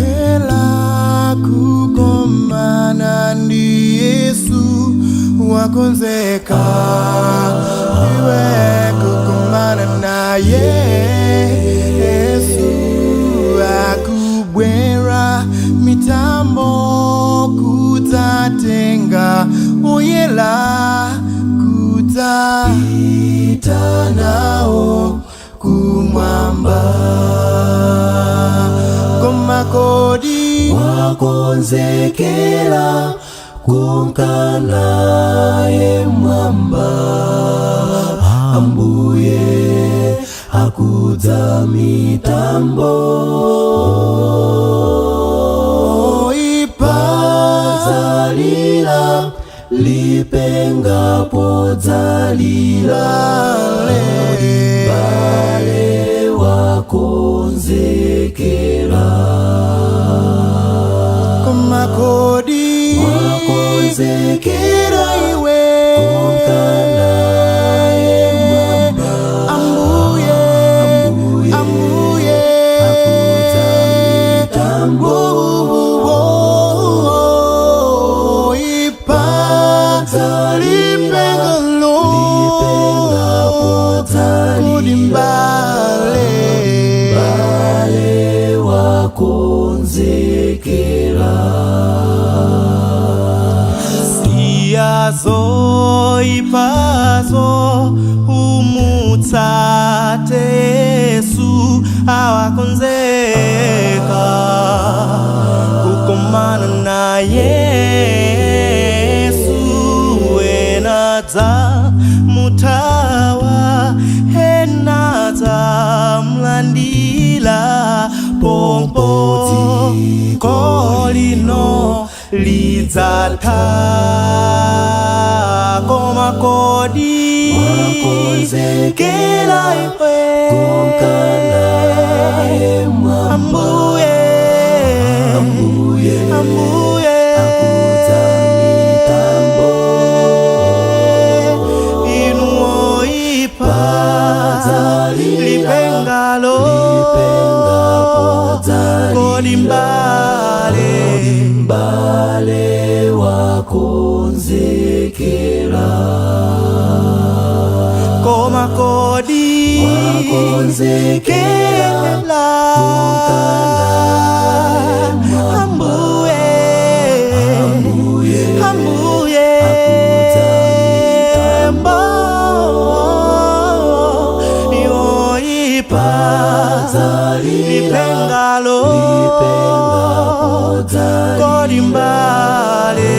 Wakonsekela kukomana ndi Yesu, wakonzeka iwe kukomana naye. Yesu akubwera mitambo kutatenga oyela kutapita nawo kumwamba. Koma kodi wakonzekera kumkana ye mwamba, Ambuye akudza mitambo ipadzalira lipenga podzalira bale wakonzekera. Koma kodi wakonzekera iwe kumkana ye mwamba, Ambuye akudza mitambo lipenga bale wakonzekera. Siyazo ipazo umutsate Yesu, awakonzeka kukomana na Yesu. Enadza mutawa, enadza mlandila pompo kolino lidzatha. Koma kodi wakonzekera iwe kumkana ye mwamba, Ambuye akudza mitambo inuoipa lipengalo kodi mbale wakonzekera. Koma kodi wakonzekera Ambuye akudza mitambo yoipa lipengalo kodi mbale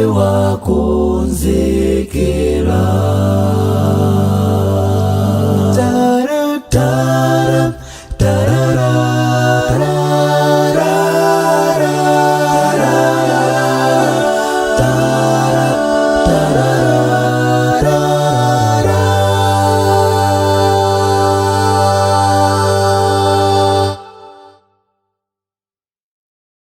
wakonzekera.